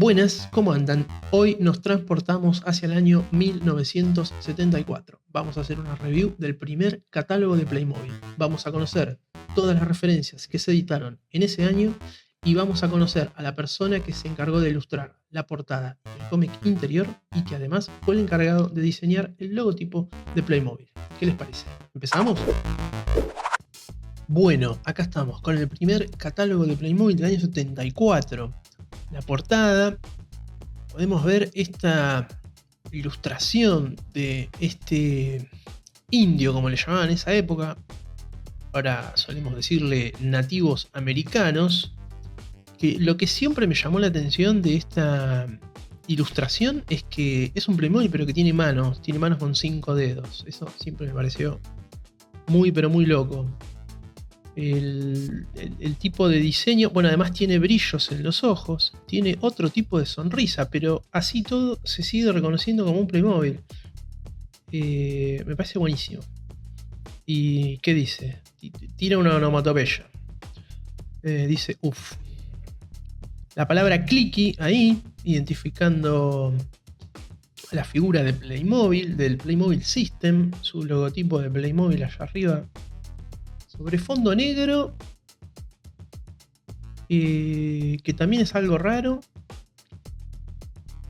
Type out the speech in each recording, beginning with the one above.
Buenas, ¿cómo andan? Hoy nos transportamos hacia el año 1974. Vamos a hacer una review del primer catálogo de Playmobil. Vamos a conocer todas las referencias que se editaron en ese año y vamos a conocer a la persona que se encargó de ilustrar la portada del cómic interior y que además fue el encargado de diseñar el logotipo de Playmobil. ¿Qué les parece? ¿Empezamos? Bueno, acá estamos con el primer catálogo de Playmobil del año 74. La portada, podemos ver esta ilustración de este indio, como le llamaban en esa época. Ahora solemos decirle nativos americanos. Que lo que siempre me llamó la atención de esta ilustración es que es un Playmobil, pero que tiene manos con 5 dedos. Eso siempre me pareció muy, pero muy loco. El tipo de diseño, bueno, además tiene brillos en los ojos, tiene otro tipo de sonrisa, pero así todo se sigue reconociendo como un Playmobil. Me parece buenísimo. ¿Y qué dice? Tira una onomatopeya. Dice uff. La palabra clicky ahí, identificando la figura de Playmobil, del Playmobil System, su logotipo de Playmobil allá arriba. Sobre fondo negro, que también es algo raro.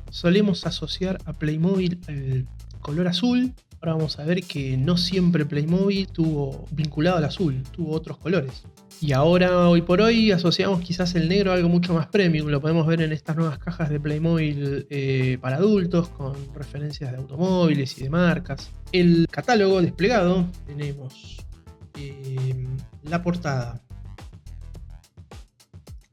Solemos asociar a Playmobil el color azul. Ahora vamos a ver que no siempre Playmobil tuvo vinculado al azul, tuvo otros colores. Y ahora, hoy por hoy, asociamos quizás el negro a algo mucho más premium. Lo podemos ver en estas nuevas cajas de Playmobil para adultos, con referencias de automóviles y de marcas. El catálogo desplegado, tenemos la portada,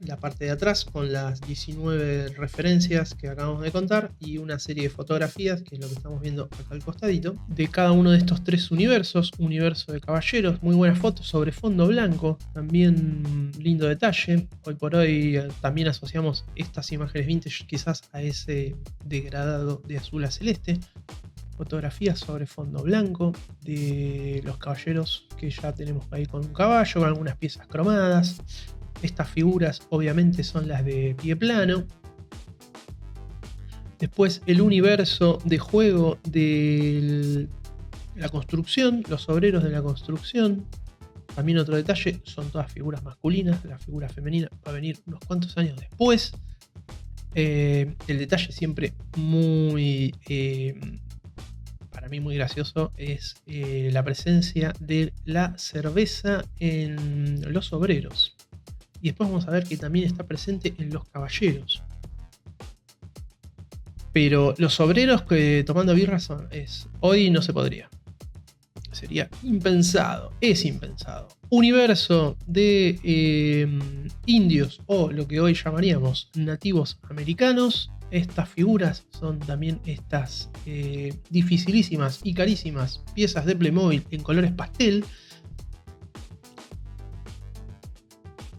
la parte de atrás con las 19 referencias que acabamos de contar y una serie de fotografías, que es lo que estamos viendo acá al costadito, de cada uno de estos tres universos. Universo de caballeros, muy buenas fotos sobre fondo blanco, también lindo detalle. Hoy por hoy también asociamos estas imágenes vintage quizás a ese degradado de azul a celeste. Fotografías sobre fondo blanco de los caballeros que ya tenemos ahí con un caballo, con algunas piezas cromadas. Estas figuras obviamente son las de pie plano. Después el universo de juego de la construcción, los obreros de la construcción. También otro detalle, son todas figuras masculinas. La figura femenina va a venir unos cuantos años después. El detalle siempre muy... para mí muy gracioso es la presencia de la cerveza en los obreros. Y después vamos a ver que también está presente en los caballeros. Pero los obreros que tomando birra hoy no se podría. Sería impensado, es impensado. Universo de indios, o lo que hoy llamaríamos nativos americanos. Estas figuras son también estas dificilísimas y carísimas piezas de Playmobil en colores pastel.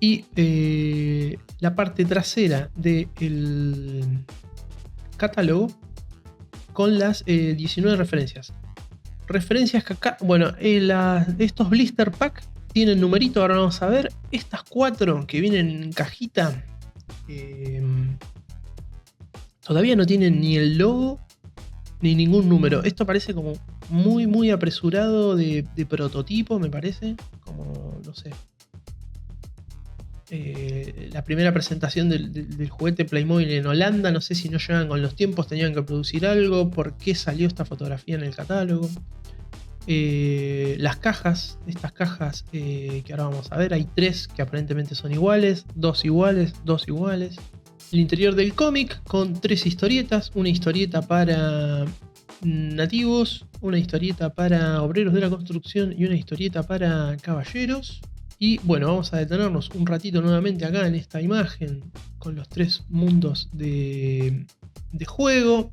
Y la parte trasera del catálogo con las 19 referencias. Referencias que acá, bueno, estos blister pack tienen numerito. Ahora vamos a ver estas 4 que vienen en cajita. Todavía no tienen ni el logo ni ningún número. Esto parece como muy, muy apresurado de prototipo, me parece. Como, no sé. La primera presentación del juguete Playmobil en Holanda. No sé si no llegan con los tiempos, tenían que producir algo. ¿Por qué salió esta fotografía en el catálogo? Las cajas, estas cajas que ahora vamos a ver. Hay 3 que aparentemente son iguales, 2 iguales, 2 iguales. El interior del cómic con 3 historietas. Una historieta para nativos, una historieta para obreros de la construcción y una historieta para caballeros. Y bueno, vamos a detenernos un ratito nuevamente acá en esta imagen con los 3 mundos de juego.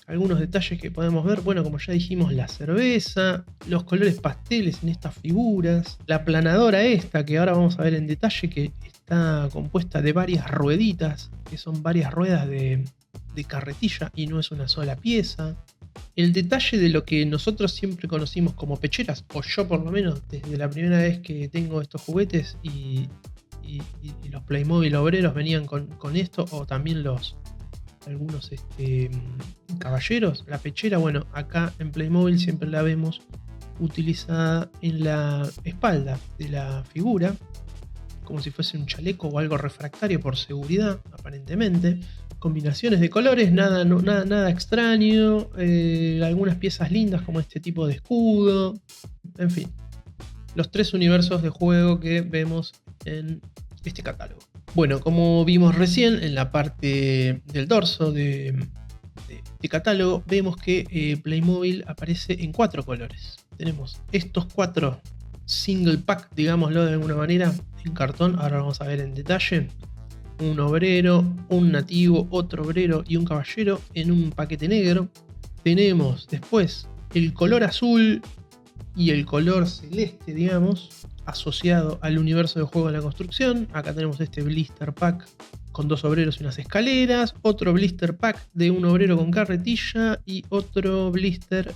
Algunos detalles que podemos ver, bueno, como ya dijimos, la cerveza, los colores pasteles en estas figuras, la planadora esta que ahora vamos a ver en detalle, que está compuesta de varias rueditas, que son varias ruedas de carretilla y no es una sola pieza. El detalle de lo que nosotros siempre conocimos como pecheras, o yo por lo menos desde la primera vez que tengo estos juguetes y los Playmobil obreros venían con esto, o también los algunos caballeros. La pechera, bueno, acá en Playmobil siempre la vemos utilizada en la espalda de la figura, como si fuese un chaleco o algo refractario por seguridad, aparentemente. Combinaciones de colores, nada extraño. Algunas piezas lindas como este tipo de escudo. En fin, los 3 universos de juego que vemos en este catálogo. Bueno, como vimos recién en la parte del dorso de catálogo, vemos que Playmobil aparece en 4 colores. Tenemos estos 4 single pack, digámoslo de alguna manera, en cartón. Ahora vamos a ver en detalle. Un obrero, un nativo, otro obrero y un caballero en un paquete negro. Tenemos después el color azul y el color celeste, digamos, asociado al universo de juego de la construcción. Acá tenemos este blister pack con 2 obreros y unas escaleras, otro blister pack de un obrero con carretilla y otro blister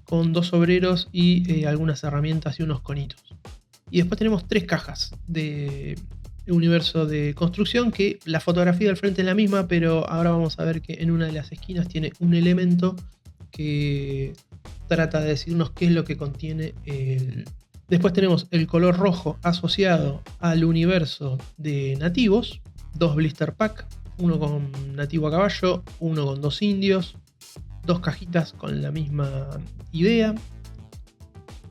con 2 obreros y algunas herramientas y unos conitos. Y después tenemos 3 cajas de universo de construcción, que la fotografía del frente es la misma, pero ahora vamos a ver que en una de las esquinas tiene un elemento que trata de decirnos qué es lo que contiene el... Después tenemos el color rojo asociado al universo de nativos, 2 blister pack, uno con nativo a caballo, uno con 2 indios, 2 cajitas con la misma idea.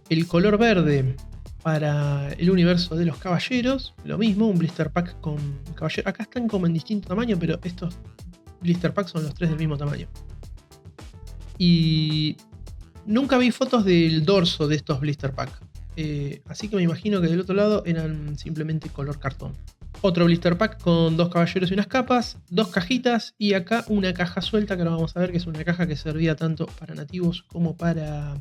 El color verde para el universo de los caballeros, lo mismo, un blister pack con caballeros. Acá están como en distinto tamaño, pero estos blister packs son los 3 del mismo tamaño. Y nunca vi fotos del dorso de estos blister pack, así que me imagino que del otro lado eran simplemente color cartón. Otro blister pack con 2 caballeros y unas capas, 2 cajitas y acá una caja suelta que ahora vamos a ver que es una caja que servía tanto para nativos como para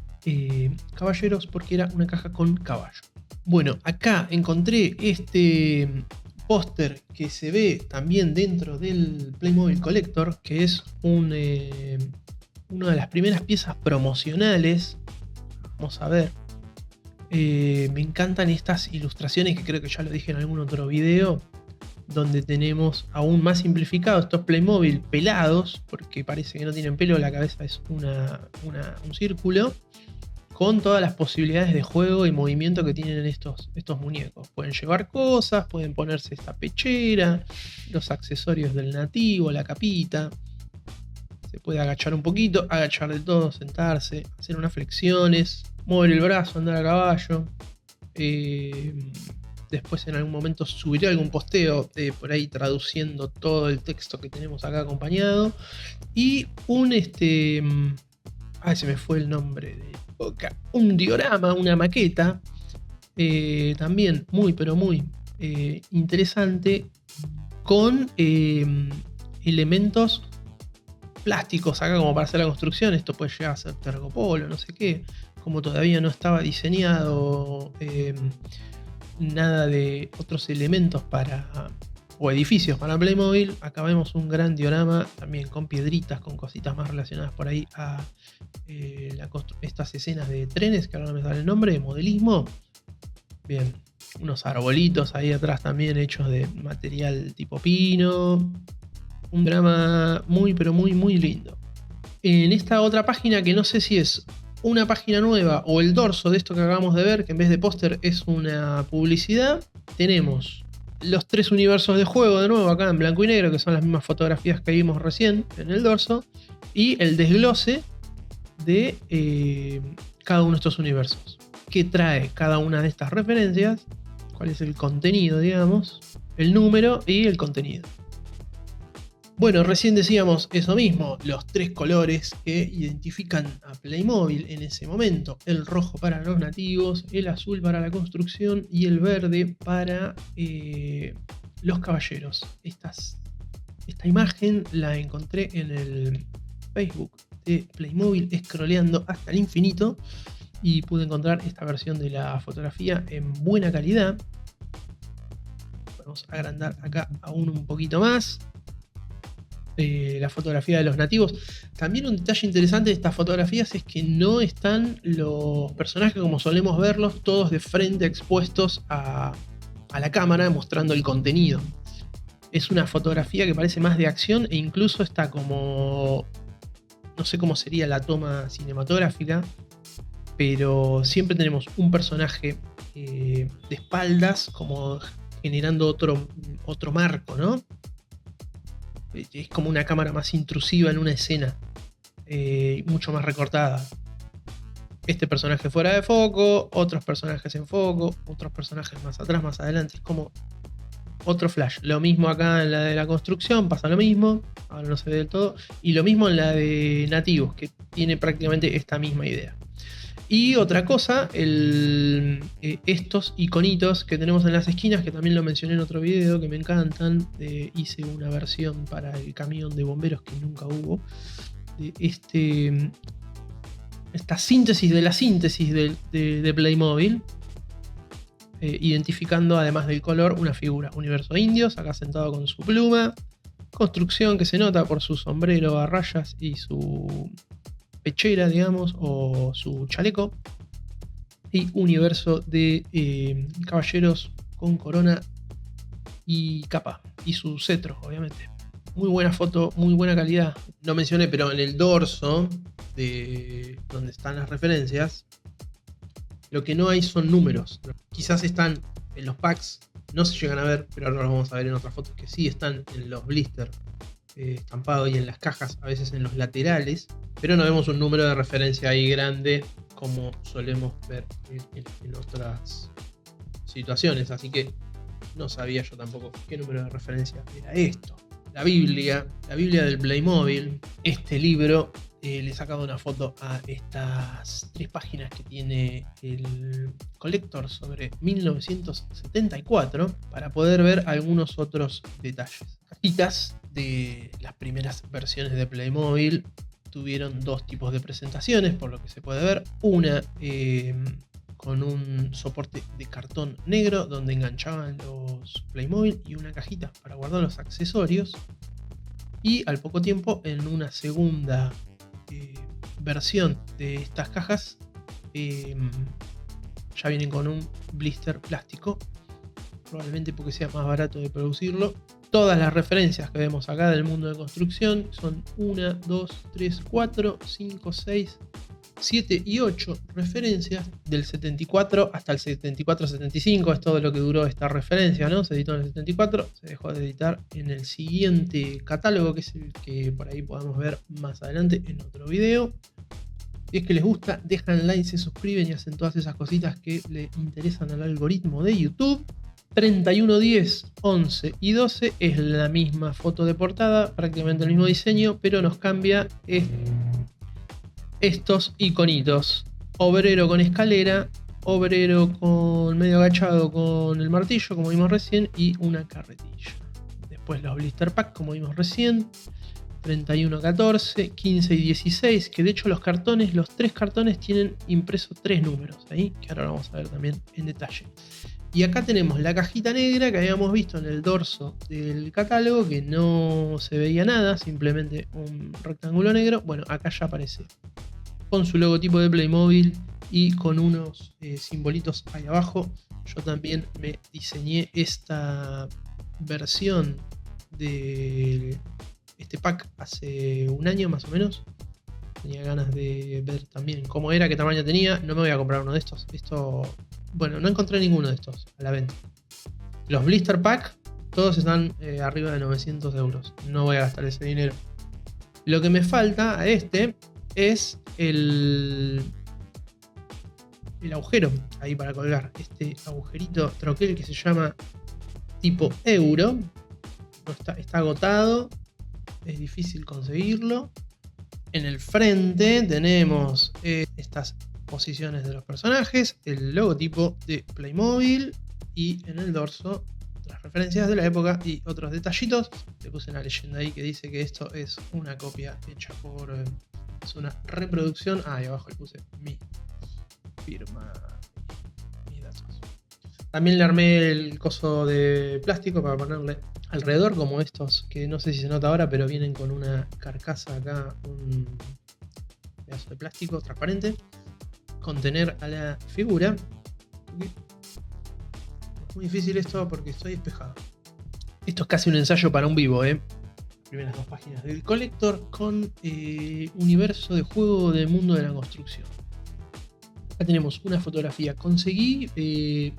caballeros, porque era una caja con caballo. Bueno, acá encontré este póster que se ve también dentro del Playmobil Collector, que es una de las primeras piezas promocionales. Vamos a ver. Me encantan estas ilustraciones, que creo que ya lo dije en algún otro video, donde tenemos aún más simplificado estos Playmobil pelados, porque parece que no tienen pelo, la cabeza es un círculo, con todas las posibilidades de juego y movimiento que tienen estos muñecos. Pueden llevar cosas, pueden ponerse esta pechera, los accesorios del nativo, la capita. Se puede agachar un poquito, agachar del todo, sentarse, hacer unas flexiones, mover el brazo, andar a caballo. Después en algún momento subiré algún posteo por ahí traduciendo todo el texto que tenemos acá acompañado. Y se me fue el nombre de boca. Un diorama, una maqueta. También muy, pero muy interesante. Con elementos plásticos acá como para hacer la construcción. Esto puede llegar a ser tergopolo, no sé qué. Como todavía no estaba diseñado nada de otros elementos o edificios para Playmobil, acá vemos un gran diorama también con piedritas, con cositas más relacionadas por ahí a estas escenas de trenes, que ahora no me sale el nombre, de modelismo. Bien, unos arbolitos ahí atrás también hechos de material tipo pino. Un drama muy, pero muy, muy lindo. En esta otra página, que no sé si es una página nueva o el dorso de esto que acabamos de ver, que en vez de póster es una publicidad, tenemos los 3 universos de juego de nuevo acá en blanco y negro, que son las mismas fotografías que vimos recién en el dorso, y el desglose de cada uno de estos universos. ¿Qué trae cada una de estas referencias? ¿Cuál es el contenido, digamos? El número y el contenido. Bueno, recién decíamos eso mismo, los 3 colores que identifican a Playmobil en ese momento: el rojo para los nativos, el azul para la construcción y el verde para los caballeros. Esta imagen la encontré en el Facebook de Playmobil, scrolleando hasta el infinito, y pude encontrar esta versión de la fotografía en buena calidad. Vamos a agrandar acá aún un poquito más. La fotografía de los nativos. También un detalle interesante de estas fotografías es que no están los personajes como solemos verlos, todos de frente expuestos a la cámara mostrando el contenido. Es una fotografía que parece más de acción e incluso está como... No sé cómo sería la toma cinematográfica, pero siempre tenemos un personaje de espaldas como generando otro marco, ¿no? Es como una cámara más intrusiva en una escena, mucho más recortada. Este personaje fuera de foco, otros personajes en foco, otros personajes más atrás, más adelante. Es como otro flash. Lo mismo acá en la de la construcción, pasa lo mismo. Ahora no se ve del todo. Y lo mismo en la de nativos, que tiene prácticamente esta misma idea. Y otra cosa, estos iconitos que tenemos en las esquinas, que también lo mencioné en otro video, que me encantan. Hice una versión para el camión de bomberos que nunca hubo. De esta síntesis de la síntesis de Playmobil. Identificando además del color una figura. Universo Indios, acá sentado con su pluma. Construcción que se nota por su sombrero a rayas y su pechera, digamos, o su chaleco. Y universo de caballeros con corona y capa. Y su cetro, obviamente. Muy buena foto, muy buena calidad. No mencioné, pero en el dorso, de donde están las referencias, lo que no hay son números. Quizás están en los packs, no se llegan a ver, pero ahora los vamos a ver en otras fotos que sí están en los blisters estampados y en las cajas, a veces en los laterales, pero no vemos un número de referencia ahí grande como solemos ver en otras situaciones. Así que no sabía yo tampoco qué número de referencia era esto. La Biblia del Playmobil. Este libro, le he sacado una foto a estas 3 páginas que tiene el Collector sobre 1974 para poder ver algunos otros detalles. Cajitas de las primeras versiones de Playmobil tuvieron 2 tipos de presentaciones, por lo que se puede ver. Una con un soporte de cartón negro donde enganchaban los Playmobil y una cajita para guardar los accesorios. Y al poco tiempo, en una segunda versión de estas cajas, ya vienen con un blister plástico, probablemente porque sea más barato de producirlo. Todas las referencias que vemos acá del mundo de construcción son 1, 2, 3, 4, 5, 6, 7 y 8 referencias del 74 hasta el 74-75. Es todo lo que duró esta referencia, ¿no? Se editó en el 74, se dejó de editar en el siguiente catálogo, que es el que por ahí podamos ver más adelante en otro video. Si es que les gusta, dejan like, se suscriben y hacen todas esas cositas que le interesan al algoritmo de YouTube. 31, 10, 11 y 12 es la misma foto de portada, prácticamente el mismo diseño, pero nos cambia estos iconitos. Obrero con escalera, obrero con medio agachado con el martillo, como vimos recién, y una carretilla. Después los blister pack, como vimos recién. 31, 14, 15 y 16, que de hecho los 3 cartones tienen impresos 3 números ahí, que ahora lo vamos a ver también en detalle. Y acá tenemos la cajita negra que habíamos visto en el dorso del catálogo, que no se veía nada, simplemente un rectángulo negro. Bueno, acá ya aparece con su logotipo de Playmobil y con unos simbolitos ahí abajo. Yo también me diseñé esta versión de este pack hace un año más o menos. Tenía ganas de ver también cómo era, qué tamaño tenía. No me voy a comprar uno de estos. Bueno, no encontré ninguno de estos a la venta. Los blister pack todos están arriba de 900 euros. No voy a gastar ese dinero. Lo que me falta a este es el agujero ahí para colgar. Este agujerito troquel que se llama tipo euro. No está agotado. Es difícil conseguirlo. En el frente tenemos estas posiciones de los personajes, el logotipo de Playmobil y en el dorso las referencias de la época y otros detallitos. Le puse una leyenda ahí que dice que esto es una copia hecha por... es una reproducción. Ahí abajo le puse mi firma, mis datos. También le armé el coso de plástico para ponerle alrededor, como estos, que no sé si se nota ahora, pero vienen con una carcasa acá, un pedazo de plástico transparente, contener a la figura. Es muy difícil esto porque estoy despejado. Esto es casi un ensayo para un vivo, ¿eh? Primeras 2 páginas del Collector con universo de juego del mundo de la construcción. Acá tenemos una fotografía. Conseguí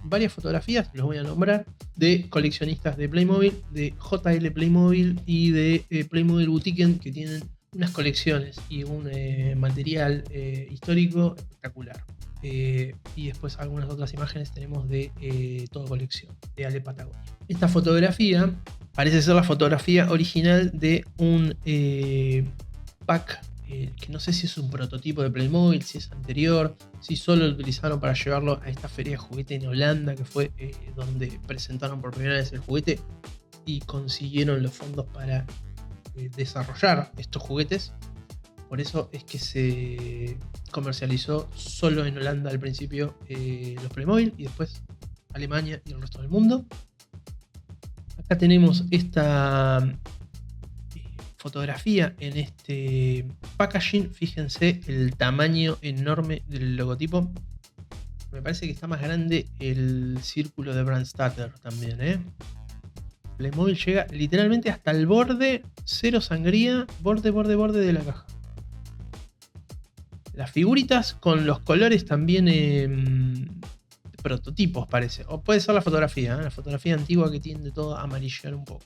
varias fotografías, los voy a nombrar, de coleccionistas de Playmobil, de JL Playmobil y de Playmobil Boutiquen, que tienen unas colecciones y un material histórico espectacular. Y después algunas otras imágenes tenemos de Todo Colección, de Ale Patagonia. Esta fotografía parece ser la fotografía original de un pack que no sé si es un prototipo de Playmobil, si es anterior, si solo lo utilizaron para llevarlo a esta feria de juguete en Holanda, que fue donde presentaron por primera vez el juguete y consiguieron los fondos para desarrollar estos juguetes. Por eso es que se comercializó solo en Holanda al principio los Playmobil y después Alemania y el resto del mundo. Acá tenemos esta fotografía en este packaging. Fíjense el tamaño enorme del logotipo. Me parece que está más grande el círculo de Brandstatter también, ¿eh? Playmobil llega literalmente hasta el borde, cero sangría, borde de la caja. Las figuritas con los colores también prototipos parece. O puede ser la fotografía, ¿eh? La fotografía antigua que tiende todo a amarillar un poco.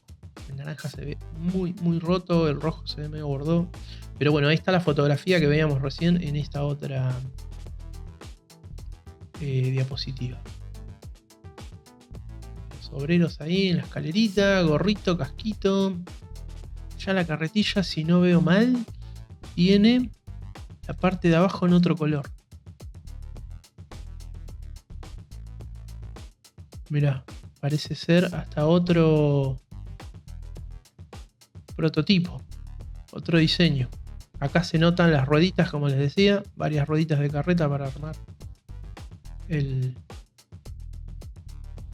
El naranja se ve muy roto, el rojo se ve medio bordó. Pero bueno, ahí está la fotografía que veíamos recién en esta otra diapositiva. Los obreros ahí en la escalerita, gorrito, casquito. Ya la carretilla, si no veo mal, tiene la parte de abajo en otro color. Mirá, parece ser hasta otro prototipo, otro diseño. Acá se notan las rueditas, como les decía, varias rueditas de carreta para armar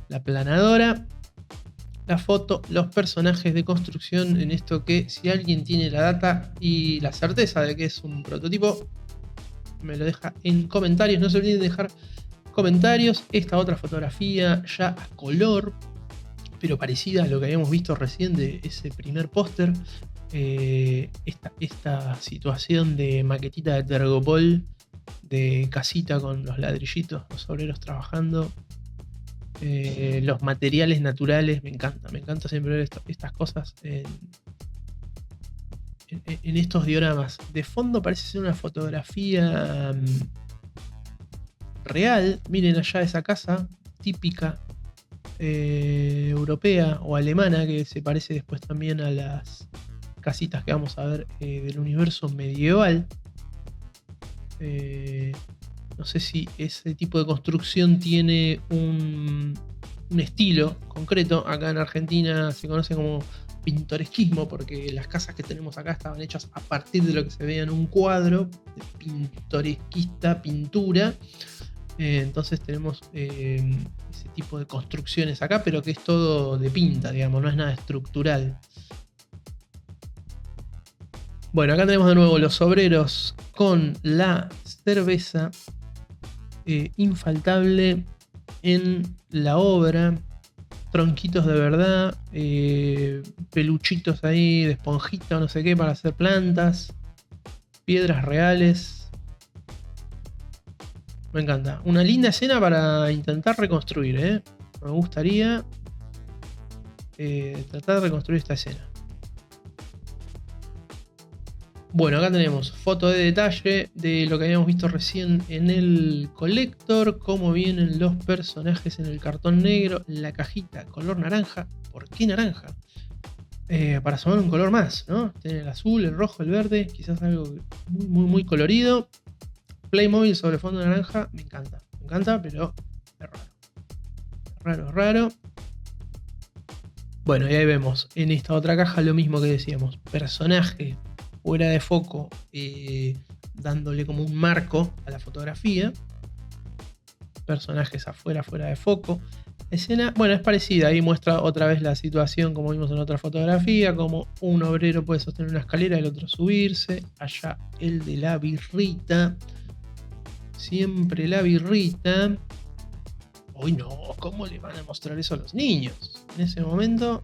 la planadora. La foto, los personajes de construcción en esto que si alguien tiene la data y la certeza de que es un prototipo, me lo deja en comentarios. No se olviden de dejar comentarios. Esta otra fotografía ya a color, pero parecida a lo que habíamos visto recién de ese primer póster. Esta situación de maquetita de Tergopol, de casita con los ladrillitos, los obreros trabajando. Los materiales naturales, me encanta siempre ver estas cosas en estos dioramas. De fondo parece ser una fotografía real. Miren allá esa casa típica europea o alemana, que se parece después también a las casitas que vamos a ver del universo medieval. No sé si ese tipo de construcción tiene un estilo concreto. Acá en Argentina se conoce como pintoresquismo, porque las casas que tenemos acá estaban hechas a partir de lo que se veía en un cuadro de pintoresquista pintura. Entonces tenemos ese tipo de construcciones acá, pero que es todo de pinta, digamos, no es nada estructural. Bueno, acá tenemos de nuevo los obreros con la cerveza infaltable en la obra. Tronquitos de verdad, peluchitos ahí de esponjita o no sé qué para hacer plantas, piedras reales. Me encanta. Una linda escena para intentar reconstruir, ¿eh? Me gustaría tratar de reconstruir esta escena. Bueno, acá tenemos foto de detalle de lo que habíamos visto recién en el Collector, cómo vienen los personajes en el cartón negro, la cajita color naranja. ¿Por qué naranja? Para sumar un color más, ¿no? Tiene el azul, el rojo, el verde, quizás algo muy colorido. Playmobil sobre fondo naranja, me encanta, pero es raro. Bueno, y ahí vemos en esta otra caja lo mismo que decíamos, personaje fuera de foco, dándole como un marco a la fotografía. Personajes afuera, fuera de foco. Escena, bueno, es parecida, ahí muestra otra vez la situación como vimos en otra fotografía, como un obrero puede sostener una escalera, el otro subirse. Allá el de la birrita. Siempre la birrita. Uy, no, ¿cómo le van a mostrar eso a los niños? En ese momento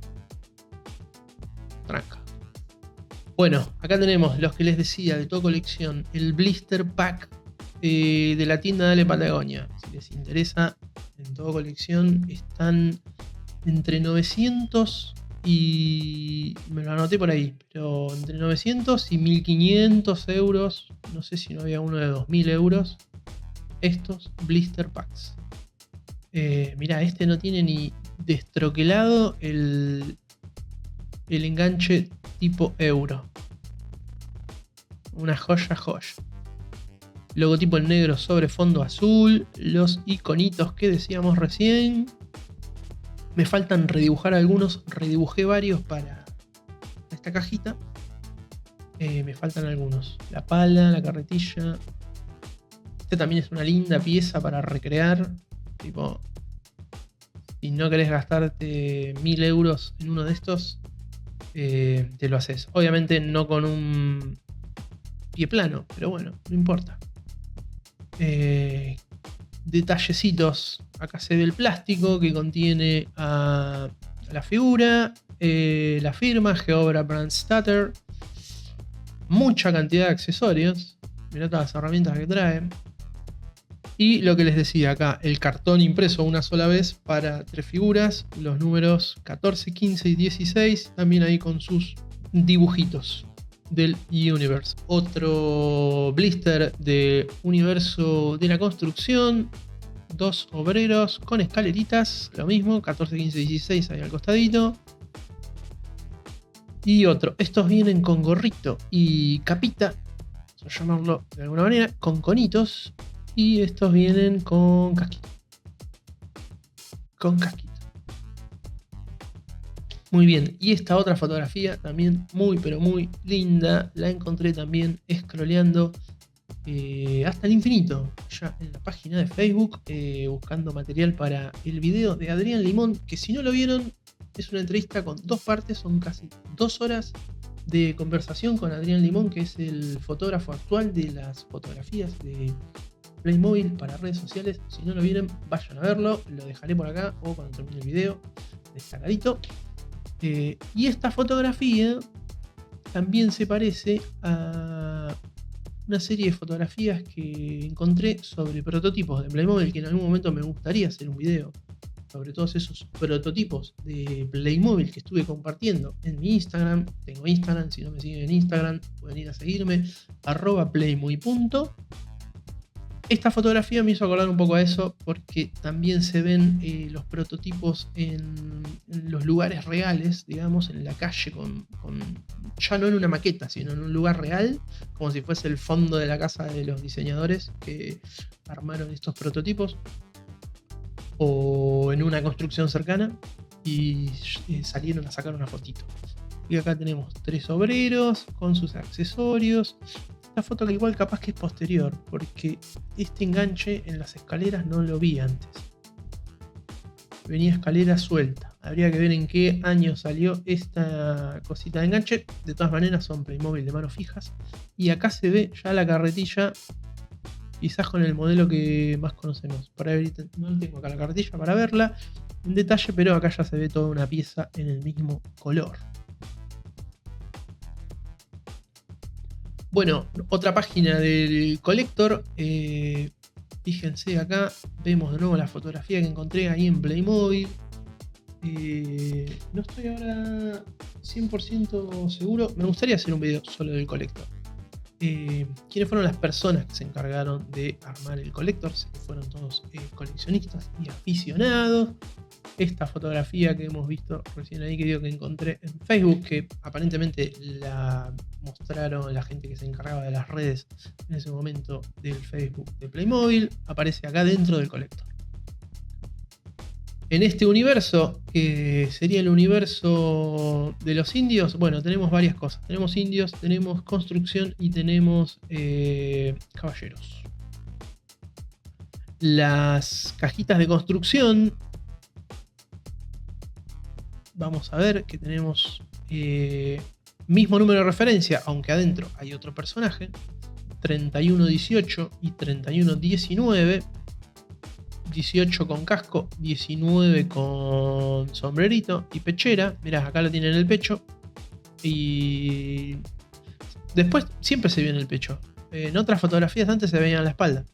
tranca. Bueno, acá tenemos los que les decía de toda colección, el blister pack de la tienda Dale Patagonia. Si les interesa, en toda colección están entre 900 y... me lo anoté por ahí, pero entre 900 y 1500 euros. No sé si no había uno de 2000 euros. Estos blister packs. Mirá, este no tiene ni destroquelado el enganche tipo euro. Una joya. Logotipo en negro sobre fondo azul. Los iconitos que decíamos recién. Me faltan redibujar algunos. Redibujé varios para esta cajita. Me faltan algunos. La pala, la carretilla. Este también es una linda pieza para recrear. Tipo, si no querés gastarte 1000 euros en uno de estos, te lo haces. Obviamente no con un pie plano, pero bueno, no importa. Detallecitos. Acá se ve el plástico que contiene a la figura, la firma Geobra Brandstatter, mucha cantidad de accesorios. Mirá todas las herramientas que trae. Y lo que les decía acá, el cartón impreso una sola vez para 3 figuras, los números 14, 15 y 16, también ahí con sus dibujitos del Universe. Otro blister de Universo de la Construcción, 2 obreros con escaleritas, lo mismo, 14, 15 y 16 ahí al costadito. Y otro, estos vienen con gorrito y capita, vamos a llamarlo de alguna manera, con conitos. Y estos vienen con casquito. Muy bien. Y esta otra fotografía también muy pero muy linda. La encontré también scrolleando hasta el infinito. Ya en la página de Facebook. Buscando material para el video de Adrián Limón. Que si no lo vieron, es una entrevista con 2 partes. Son casi 2 horas de conversación con Adrián Limón, que es el fotógrafo actual de las fotografías de Playmobil para redes sociales. Si no lo vieron, vayan a verlo. Lo dejaré por acá o cuando termine el video destacadito. Y esta fotografía también se parece a una serie de fotografías que encontré sobre prototipos de Playmobil, que en algún momento me gustaría hacer un video sobre todos esos prototipos de Playmobil que estuve compartiendo en mi Instagram. Tengo Instagram, si no me siguen en Instagram pueden ir a seguirme, @playmoy. Esta fotografía me hizo acordar un poco a eso, porque también se ven los prototipos en los lugares reales, digamos, en la calle, ya no en una maqueta, sino en un lugar real, como si fuese el fondo de la casa de los diseñadores que armaron estos prototipos, o en una construcción cercana, y salieron a sacar una fotito. Y acá tenemos 3 obreros con sus accesorios. Esta foto que igual capaz que es posterior, porque este enganche en las escaleras no lo vi antes. Venía escalera suelta. Habría que ver en qué año salió esta cosita de enganche. De todas maneras son Playmobil de manos fijas. Y acá se ve ya la carretilla, quizás con el modelo que más conocemos. Por ahí no tengo acá la carretilla para verla en detalle, pero acá ya se ve toda una pieza en el mismo color. Bueno, otra página del Collector. Fíjense acá, vemos de nuevo la fotografía que encontré ahí en Playmobil. No estoy ahora 100% seguro. Me gustaría hacer un video solo del Collector. ¿Quiénes fueron las personas que se encargaron de armar el Collector? Sé que fueron todos coleccionistas y aficionados. Esta fotografía que hemos visto recién ahí, que digo que encontré en Facebook, que aparentemente la mostraron la gente que se encargaba de las redes en ese momento del Facebook de Playmobil, aparece acá dentro del Collector. En este universo, que sería el universo de los indios, bueno, tenemos varias cosas. Tenemos indios, tenemos construcción y tenemos caballeros. Las cajitas de construcción, vamos a ver que tenemos mismo número de referencia, aunque adentro hay otro personaje. 3118 y 3119. 18 con casco, 19 con sombrerito y pechera. Mirá, acá lo tiene en el pecho. Y después siempre se vio en el pecho. En otras fotografías antes se veía en la espalda.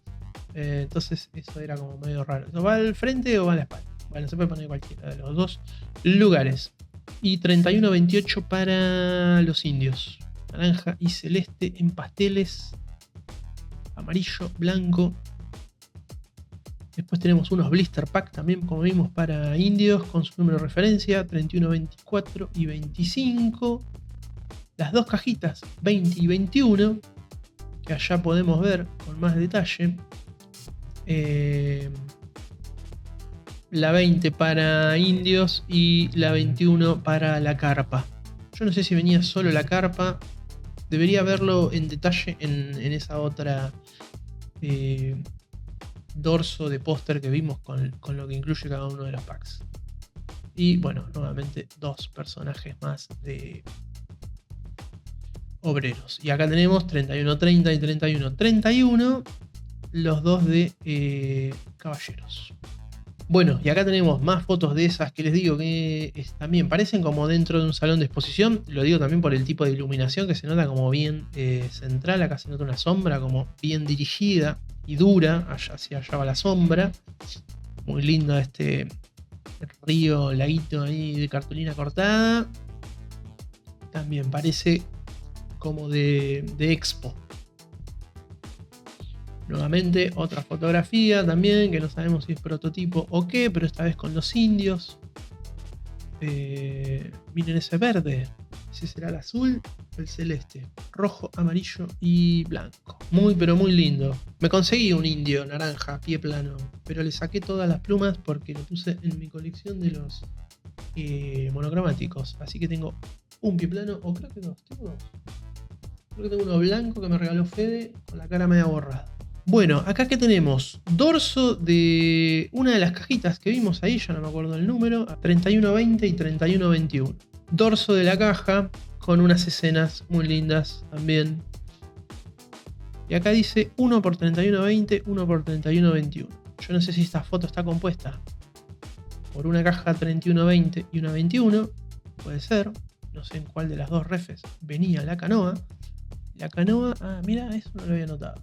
Entonces eso era como medio raro. ¿Va al frente o va a la espalda? Bueno, se puede poner cualquiera de los dos lugares. Y 31-28 para los indios. Naranja y celeste en pasteles. Amarillo, blanco. Después tenemos unos blister pack también, como vimos, para indios con su número de referencia, 31, 24 y 25. Las dos cajitas, 20 y 21, que allá podemos ver con más detalle. La 20 para indios y la 21 para la carpa. Yo no sé si venía solo la carpa. Debería verlo en detalle en esa otra dorso de póster que vimos con lo que incluye cada uno de los packs. Y bueno, nuevamente dos personajes más de obreros. Y acá tenemos 31-30 y 31-31, los dos de caballeros. Bueno, y acá tenemos más fotos de esas que les digo que también parecen como dentro de un salón de exposición. Lo digo también por el tipo de iluminación que se nota como bien central. Acá se nota una sombra como bien dirigida y dura. Hacia allá va la sombra. Muy lindo este río, laguito ahí de cartulina cortada. También parece como de expo. Nuevamente otra fotografía también, que no sabemos si es prototipo o qué, pero esta vez con los indios. Miren ese verde. Ese será el azul o el celeste. Rojo, amarillo y blanco. Muy pero muy lindo. Me conseguí un indio naranja, pie plano, pero le saqué todas las plumas porque lo puse en mi colección de los monocromáticos. Así que tengo un pie plano, o creo que dos. Creo que tengo uno blanco que me regaló Fede con la cara media borrada. Bueno, acá que tenemos dorso de una de las cajitas que vimos ahí, ya no me acuerdo el número, 31-20 y 31-21. Dorso de la caja con unas escenas muy lindas también. Y acá dice 1 por 31-20, 1 por 31-21. Yo no sé si esta foto está compuesta por una caja 31-20 y una 21. Puede ser. No sé en cuál de las dos refes venía la canoa. La canoa, mira, eso no lo había notado.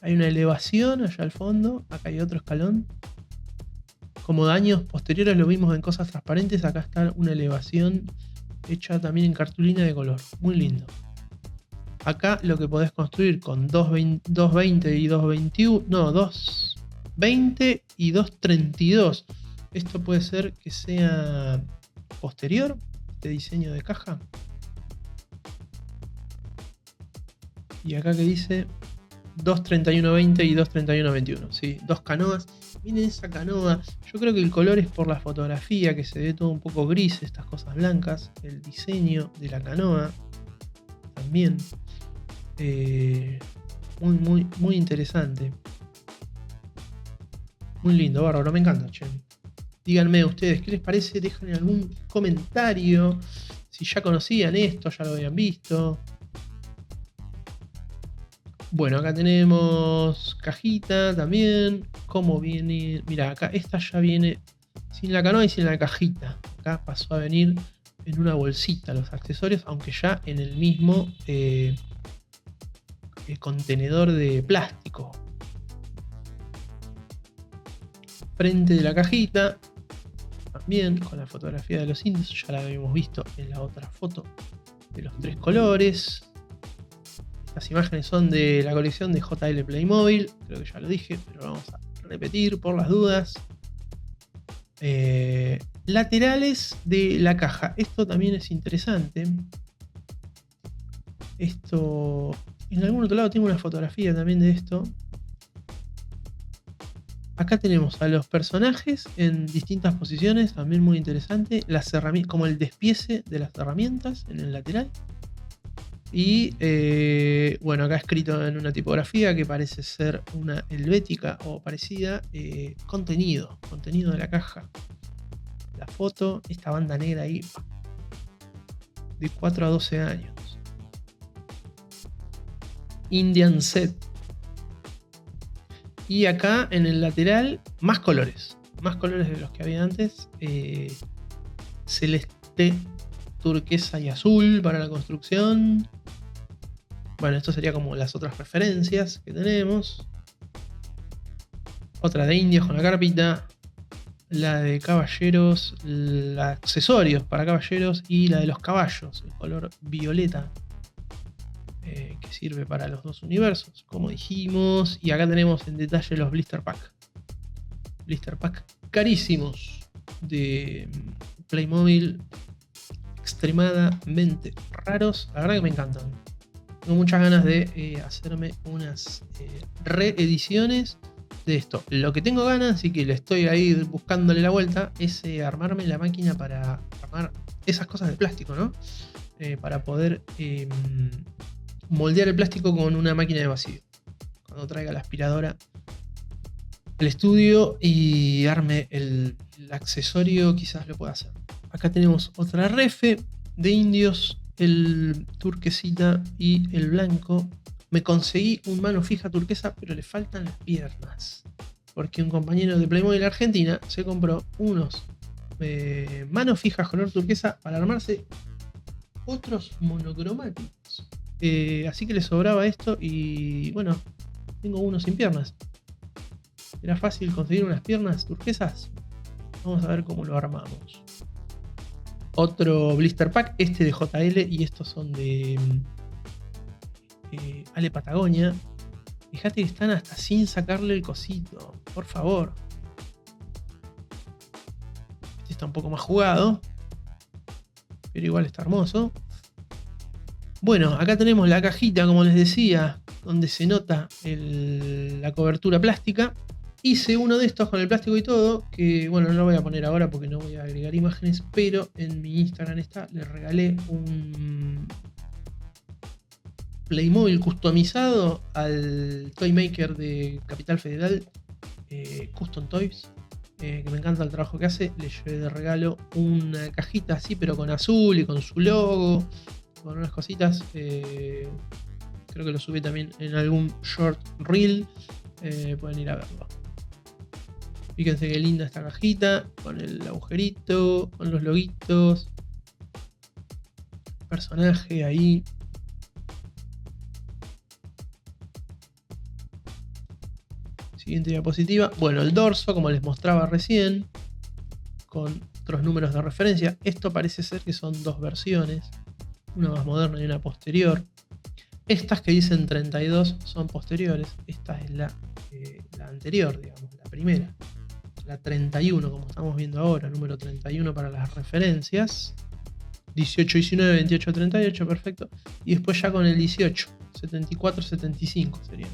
Hay una elevación allá al fondo, acá hay otro escalón. Como de años posteriores lo vimos en cosas transparentes, acá está una elevación hecha también en cartulina de color. Muy lindo. Acá lo que podés construir con 220 y 221, no, 220 y 232. Esto puede ser que sea posterior, este diseño de caja. Y acá que dice 231-20 y 231-21, sí, dos canoas. Miren esa canoa. Yo creo que el color es por la fotografía, que se ve todo un poco gris, estas cosas blancas. El diseño de la canoa también. Muy interesante. Muy lindo, bárbaro, me encanta, che. Díganme ustedes, ¿qué les parece? Dejen algún comentario. Si ya conocían esto, ya lo habían visto. Bueno, acá tenemos cajita también. ¿Cómo viene? Mira, acá esta ya viene sin la canoa y sin la cajita. Acá pasó a venir en una bolsita los accesorios, aunque ya en el mismo contenedor de plástico. Frente de la cajita, también con la fotografía de los indios, ya la habíamos visto en la otra foto de los tres colores. Las imágenes son de la colección de JL Playmobil, creo que ya lo dije, pero vamos a repetir por las dudas. Laterales de la caja, esto también es interesante. Esto, en algún otro lado tengo una fotografía también de esto. Acá tenemos a los personajes en distintas posiciones, también muy interesante. Las herramientas, como el despiece de las herramientas en el lateral. Y bueno, acá escrito en una tipografía que parece ser una helvética o parecida. Contenido de la caja. La foto, esta banda negra ahí, de 4 a 12 años. Indian Set. Y acá en el lateral, más colores de los que había antes. Celeste, turquesa y azul para la construcción. Bueno, esto sería como las otras referencias que tenemos. Otra de indios con la carpita. La de caballeros, accesorios para caballeros y la de los caballos, el color violeta, que sirve para los dos universos, como dijimos. Y acá tenemos en detalle los blister pack. Blister pack carísimos de Playmobil, extremadamente raros. La verdad que me encantan. Tengo muchas ganas de hacerme unas reediciones de esto. Lo que tengo ganas y que le estoy ahí buscándole la vuelta es armarme la máquina para armar esas cosas de plástico, ¿no? Para poder moldear el plástico con una máquina de vacío. Cuando traiga la aspiradora al estudio y arme el accesorio, quizás lo pueda hacer. Acá tenemos otra refe de indios, el turquesita y el blanco. Me conseguí un mano fija turquesa, pero le faltan las piernas. Porque un compañero de Playmobil Argentina se compró unos manos fijas color turquesa para armarse otros monocromáticos. Así que le sobraba esto y bueno, tengo uno sin piernas. ¿Era fácil conseguir unas piernas turquesas? Vamos a ver cómo lo armamos. Otro blister pack, este de JL y estos son de Ale Patagonia. Fíjate que están hasta sin sacarle el cosito, por favor. Este está un poco más jugado, pero igual está hermoso. Bueno, acá tenemos la cajita, como les decía, donde se nota la cobertura plástica. Hice uno de estos con el plástico y todo, que bueno, no lo voy a poner ahora porque no voy a agregar imágenes, pero en mi Instagram está, le regalé un Playmobil customizado al Toy Maker de Capital Federal, Custom Toys, que me encanta el trabajo que hace. Le llevé de regalo una cajita así, pero con azul y con su logo, con unas cositas. Creo que lo subí también en algún short reel, pueden ir a verlo. Fíjense qué linda esta cajita, con el agujerito, con los loguitos, personaje ahí. Siguiente diapositiva. Bueno, el dorso, como les mostraba recién, con otros números de referencia. Esto parece ser que son dos versiones, una más moderna y una posterior. Estas que dicen 32 son posteriores. Esta es la anterior, digamos, la primera. La 31, como estamos viendo ahora, número 31 para las referencias. 18, 19, 28, 38, perfecto. Y después ya con el 18, 74, 75 serían.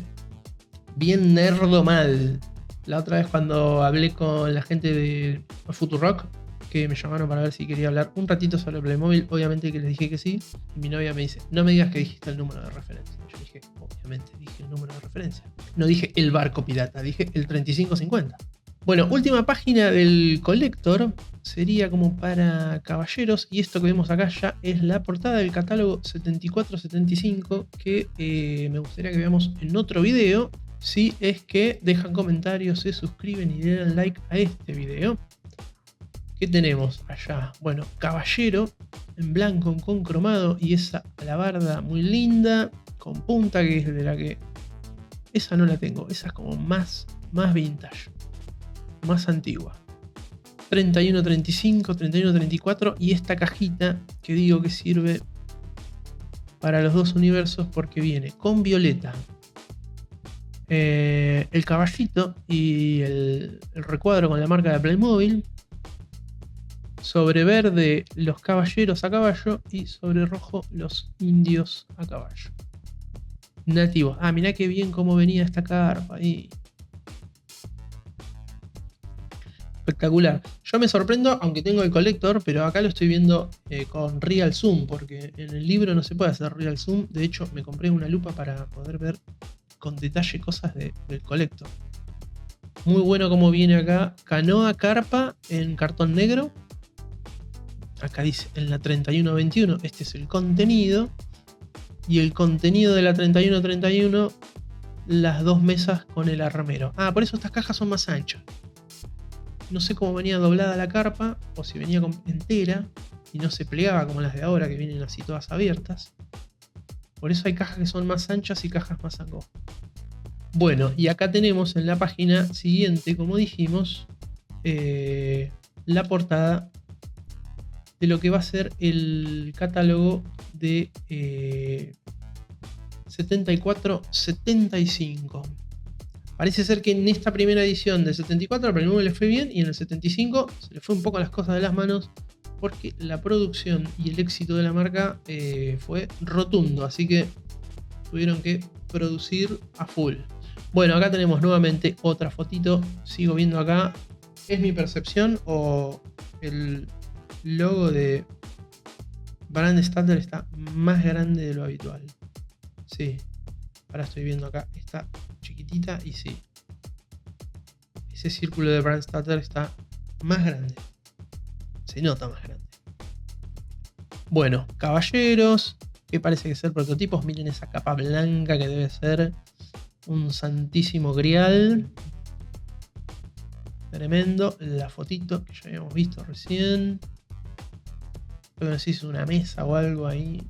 Bien nerdo mal. La otra vez cuando hablé con la gente de Futurock, que me llamaron para ver si quería hablar un ratito sobre Playmobil, obviamente que les dije que sí. Y mi novia me dice, no me digas que dijiste el número de referencia. Yo dije, obviamente dije el número de referencia. No dije el barco pirata, dije el 3550. Bueno, última página del Collector sería como para caballeros, y esto que vemos acá ya es la portada del catálogo 74-75 que me gustaría que veamos en otro video, si es que dejan comentarios, se suscriben y le dan like a este video. ¿Qué tenemos allá? Bueno, caballero en blanco con cromado y esa alabarda muy linda con punta, que es de la que... Esa no la tengo, esa es como más vintage, más antigua. 31-35, 31-34 y esta cajita que digo que sirve para los dos universos porque viene con violeta el caballito y el recuadro con la marca de Playmobil, sobre verde los caballeros a caballo y sobre rojo los indios a caballo nativos. Ah, mirá qué bien cómo venía esta carpa ahí. Espectacular. Yo me sorprendo, aunque tengo el Collector, pero acá lo estoy viendo con Real Zoom, porque en el libro no se puede hacer Real Zoom. De hecho, me compré una lupa para poder ver con detalle cosas del Collector. Muy bueno como viene acá. Canoa carpa en cartón negro. Acá dice en la 31-21, este es el contenido. Y el contenido de la 31-31, las dos mesas con el armero. Ah, por eso estas cajas son más anchas. No sé cómo venía doblada la carpa, o si venía entera. y no se plegaba como las de ahora, que vienen así todas abiertas. Por eso hay cajas que son más anchas y cajas más angostas. Bueno, y acá tenemos en la página siguiente, como dijimos, la portada de lo que va a ser el catálogo de 74-75. Parece ser que en esta primera edición de 74 a Playmobil le fue bien, y en el 75 se le fue un poco las cosas de las manos, porque la producción y el éxito de la marca fue rotundo, así que tuvieron que producir a full. Bueno, acá tenemos nuevamente otra fotito. Sigo viendo acá. ¿Es mi percepción o el logo de Brand Starter está más grande de lo habitual? Sí. Ahora estoy viendo acá. Está chiquitita y sí. Ese círculo de Brand Starter está más grande. Se nota más grande. Bueno, caballeros, que parece que ser prototipos. Miren esa capa blanca que debe ser un santísimo grial. Tremendo. La fotito que ya habíamos visto recién. Creo que no sé si es una mesa o algo ahí.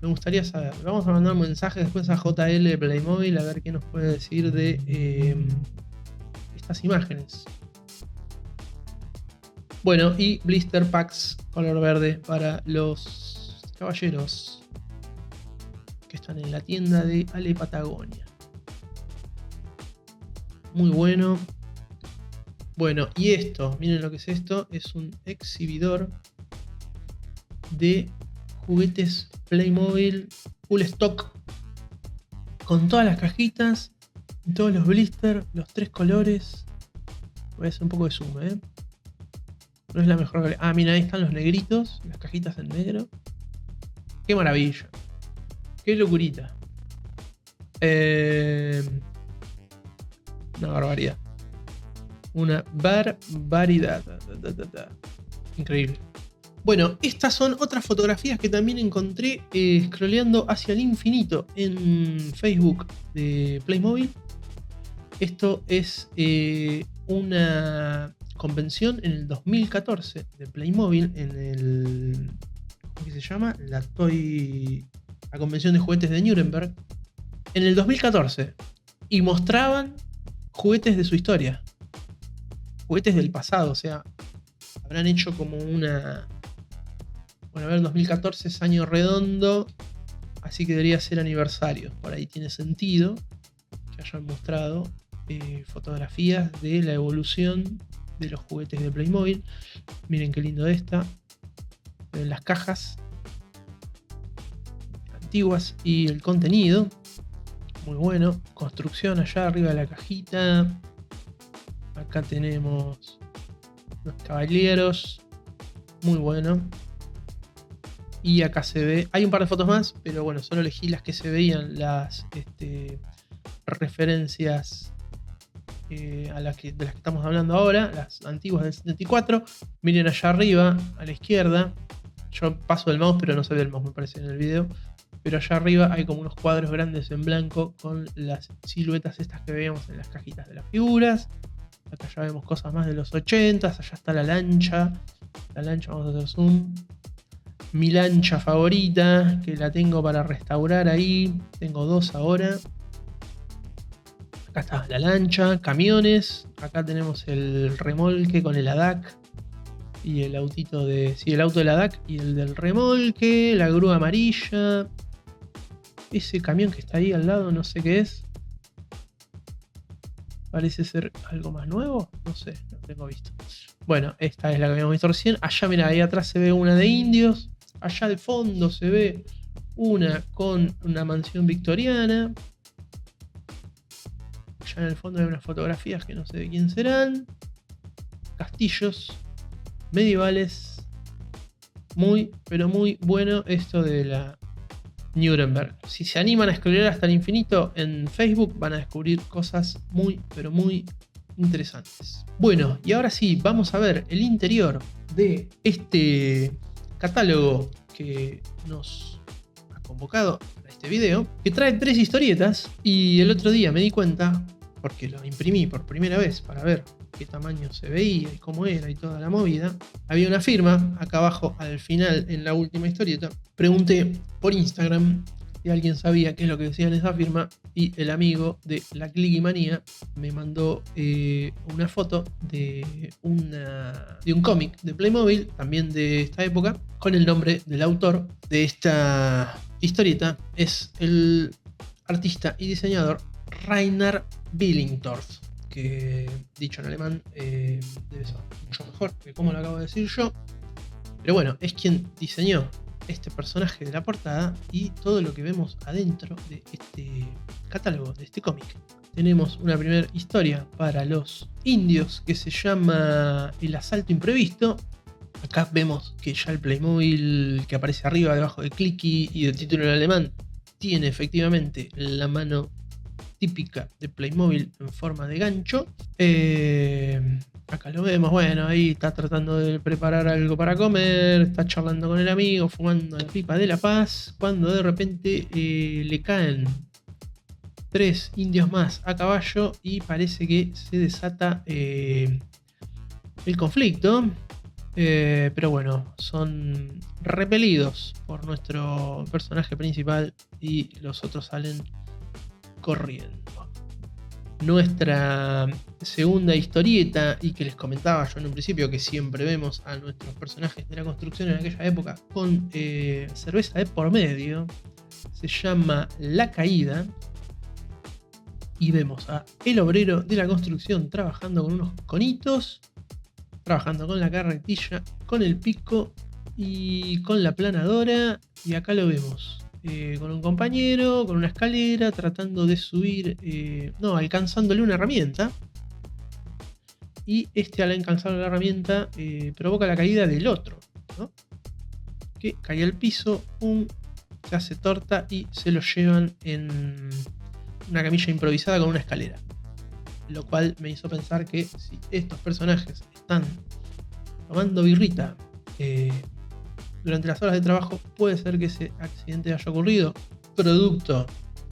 Me gustaría saber. Vamos a mandar un mensaje después a JL de Playmobil a ver qué nos puede decir de estas imágenes. Bueno, y blister packs color verde para los caballeros que están en la tienda de Ale Patagonia. Muy bueno. Bueno, y esto, miren lo que es esto. Es un exhibidor de juguetes Playmobil full stock, con todas las cajitas, todos los blisters, los 3 colores. Voy a hacer un poco de zoom, no es la mejor. Ah, mira, ahí están los negritos, las cajitas en negro. Qué maravilla, qué locurita. Una barbaridad. Una barbaridad. Increíble. Bueno, estas son otras fotografías que también encontré scrolleando hacia el infinito en Facebook de Playmobil. Esto es una convención en el 2014 de Playmobil en el... ¿cómo se llama? La convención de juguetes de Nuremberg. En el 2014. Y mostraban juguetes de su historia. Juguetes del pasado, o sea, habrán hecho como una... Bueno, a ver, 2014 es año redondo, así que debería ser aniversario. Por ahí tiene sentido que hayan mostrado fotografías de la evolución de los juguetes de Playmobil. Miren qué lindo esta. Ven las cajas antiguas y el contenido. Muy bueno. Construcción allá arriba de la cajita. Acá tenemos los caballeros. Muy bueno. Y acá se ve, hay un par de fotos más, pero bueno, solo elegí las que se veían, las referencias de las que estamos hablando ahora, las antiguas del 74. Miren allá arriba, a la izquierda, yo paso el mouse, pero no se ve el mouse, me parece, en el video. Pero allá arriba hay como unos cuadros grandes en blanco con las siluetas estas que veíamos en las cajitas de las figuras. Acá ya vemos cosas más de los 80, allá está la lancha. La lancha, vamos a hacer zoom. Mi lancha favorita, que la tengo para restaurar ahí. Tengo 2 ahora. Acá está la lancha, camiones. Acá tenemos el remolque con el ADAC. Y el autito de... sí, el auto del ADAC y el del remolque. La grúa amarilla. Ese camión que está ahí al lado, no sé qué es. Parece ser algo más nuevo. No sé, no tengo visto. Bueno, esta es la que habíamos visto recién. Allá, mira, ahí atrás se ve una de indios. Allá al fondo se ve una con una mansión victoriana. Allá en el fondo hay unas fotografías que no sé de quién serán. Castillos medievales. Muy, pero muy bueno esto de la Nuremberg. Si se animan a scrollear hasta el infinito en Facebook, van a descubrir cosas muy, pero muy interesantes. Bueno, y ahora sí, vamos a ver el interior de este catálogo que nos ha convocado para este video, que trae 3 historietas. Y el otro día me di cuenta, porque lo imprimí por primera vez para ver qué tamaño se veía y cómo era y toda la movida. Había una firma acá abajo al final en la última historieta. Pregunté por Instagram si alguien sabía qué es lo que decía en esa firma y el amigo de la Clicky-Manía me mandó una foto de un cómic de Playmobil, también de esta época, con el nombre del autor de esta historieta. Es el artista y diseñador Rainer Billintorf, que dicho en alemán debe ser mucho mejor que como lo acabo de decir yo. Pero bueno, es quien diseñó este personaje de la portada y todo lo que vemos adentro de este catálogo, de este cómic. Tenemos una primera historia para los indios que se llama El asalto imprevisto. Acá vemos que ya el Playmobil que aparece arriba, debajo de Clicky y del título en alemán, tiene efectivamente la mano típica de Playmobil en forma de gancho. Acá lo vemos, bueno, ahí está tratando de preparar algo para comer, está charlando con el amigo, fumando la pipa de la paz, cuando de repente le caen 3 indios más a caballo y parece que se desata el conflicto. Pero bueno, son repelidos por nuestro personaje principal y los otros salen corriendo. Nuestra segunda historieta, y que les comentaba yo en un principio que siempre vemos a nuestros personajes de la construcción en aquella época con cerveza de por medio, se llama La Caída. Y vemos a el obrero de la construcción trabajando con unos conitos, trabajando con la carretilla, con el pico y con la planadora. Y acá lo vemos con un compañero, con una escalera, tratando de subir, alcanzándole una herramienta. Y al alcanzar la herramienta provoca la caída del otro, ¿no? Que cae al piso, se hace torta y se lo llevan en una camilla improvisada con una escalera. Lo cual me hizo pensar que si estos personajes están tomando birrita durante las horas de trabajo, puede ser que ese accidente haya ocurrido producto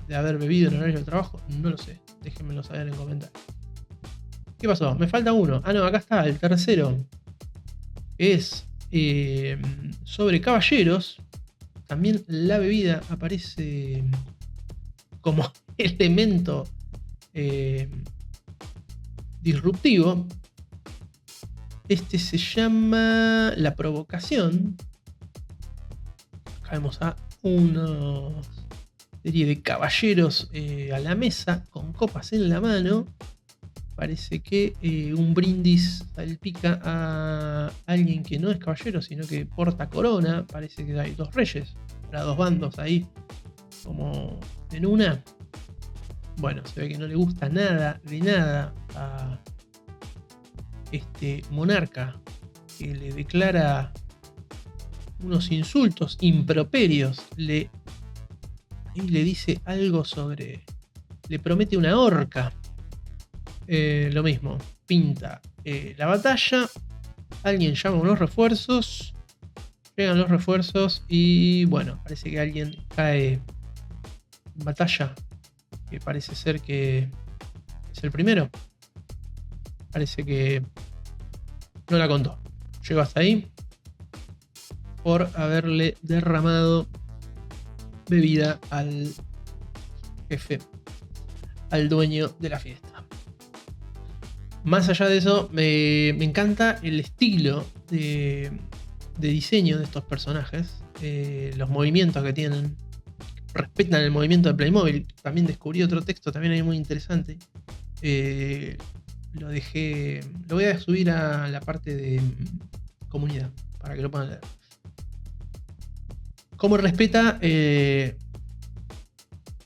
de haber bebido en horario de trabajo. No lo sé, déjenmelo saber en comentarios. ¿Qué pasó? Me falta uno. Ah, no, acá está, el tercero. Es sobre caballeros. También la bebida aparece como elemento disruptivo. Este se llama La Provocación. Acá vemos a una serie de caballeros a la mesa con copas en la mano. Parece que un brindis salpica a alguien que no es caballero, sino que porta corona. Parece que hay 2 reyes, para 2 bandos ahí, como en una. Bueno, se ve que no le gusta nada de nada a este monarca, que le declara unos insultos improperios. Le dice algo sobre... Le promete una horca. Lo mismo, pinta la batalla. Alguien llama a unos refuerzos. Llegan los refuerzos y bueno, parece que alguien cae en batalla. Que parece ser que es el primero. Parece que no la contó. Llegó hasta ahí por haberle derramado bebida al jefe, al dueño de la fiesta. Más allá de eso, me encanta el estilo de diseño de estos personajes, los movimientos que tienen, respetan el movimiento de Playmobil. También descubrí otro texto, también ahí muy interesante. Lo voy a subir a la parte de comunidad para que lo puedan leer. Cómo respeta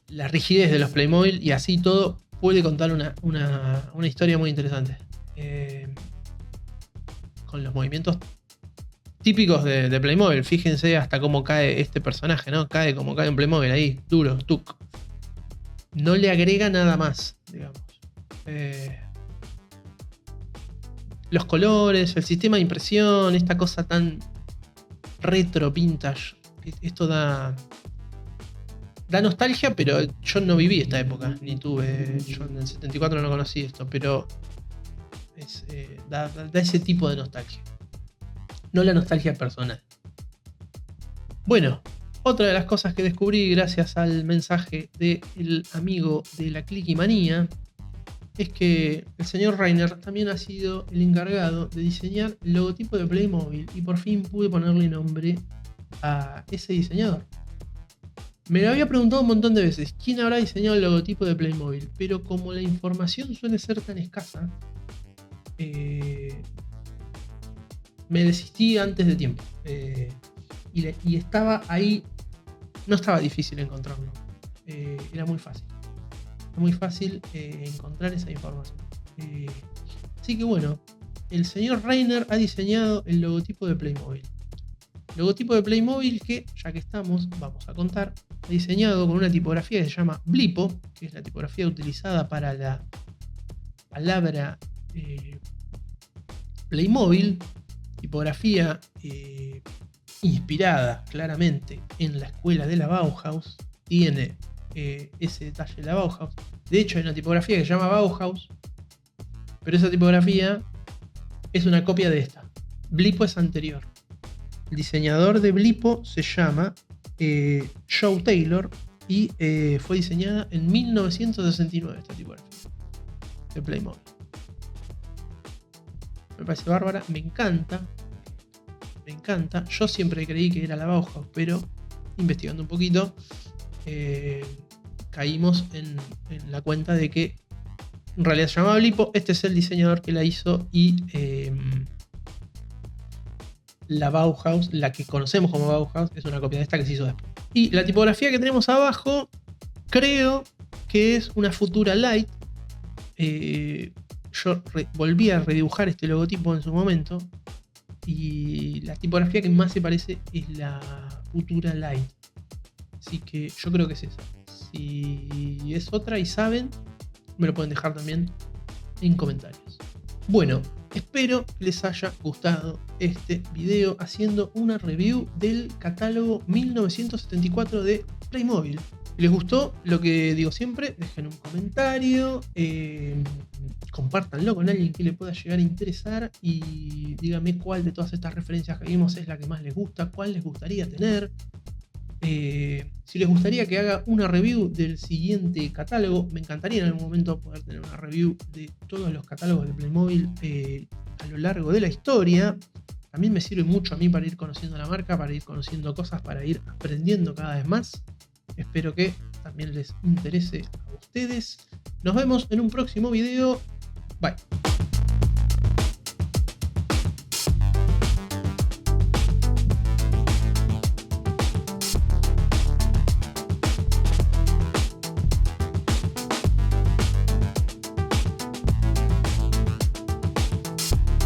la rigidez de los Playmobil y así todo puede contar una historia muy interesante. Con los movimientos típicos de Playmobil. Fíjense hasta cómo cae este personaje, ¿no? Cae como cae en Playmobil ahí, duro, tuc. No le agrega nada más, digamos. Los colores, el sistema de impresión, esta cosa tan retro, vintage. Esto da nostalgia, pero yo no viví esta época, ni tuve. Yo en el 74 no conocí esto, pero Da ese tipo de nostalgia. No la nostalgia personal. Bueno, otra de las cosas que descubrí gracias al mensaje del amigo de la Cliquimanía es que el señor Reiner también ha sido el encargado de diseñar el logotipo de Playmobil y por fin pude ponerle nombre a ese diseñador. Me lo había preguntado un montón de veces quién habrá diseñado el logotipo de Playmobil, pero como la información suele ser tan escasa, me desistí antes de tiempo. Y estaba ahí, no estaba difícil encontrarlo, era muy fácil. Muy fácil encontrar esa información. Así que bueno, el señor Reiner ha diseñado el logotipo de Playmobil. Logotipo de Playmobil que, ya que estamos, vamos a contar, ha diseñado con una tipografía que se llama Blipo, que es la tipografía utilizada para la palabra Playmobil, tipografía inspirada claramente en la escuela de la Bauhaus, tiene ese detalle de la Bauhaus. De hecho, hay una tipografía que se llama Bauhaus, pero esa tipografía es una copia de esta. Blipo es anterior. El diseñador de Blipo se llama Joe Taylor y fue diseñada en 1969 esta tipografía de Playmobil. Me parece bárbara, me encanta. Me encanta. Yo siempre creí que era la Bauhaus, pero investigando un poquito caímos en la cuenta de que en realidad se llamaba Blipo. Este es el diseñador que la hizo y la Bauhaus, la que conocemos como Bauhaus, es una copia de esta que se hizo después. Y la tipografía que tenemos abajo creo que es una Futura Light. Yo volví a redibujar este logotipo en su momento y la tipografía que más se parece es la Futura Light. Así que yo creo que es esa. Si es otra y saben, me lo pueden dejar también en comentarios. Bueno, espero que les haya gustado este video haciendo una review del catálogo 1974 de Playmobil. Si les gustó lo que digo siempre, dejen un comentario, compártanlo con alguien que le pueda llegar a interesar y díganme cuál de todas estas referencias que vimos es la que más les gusta, cuál les gustaría tener. Si les gustaría que haga una review del siguiente catálogo, me encantaría en algún momento poder tener una review de todos los catálogos de Playmobil a lo largo de la historia. También me sirve mucho a mí para ir conociendo la marca, para ir conociendo cosas, para ir aprendiendo cada vez más. Espero que también les interese a ustedes. Nos vemos en un próximo video. Bye.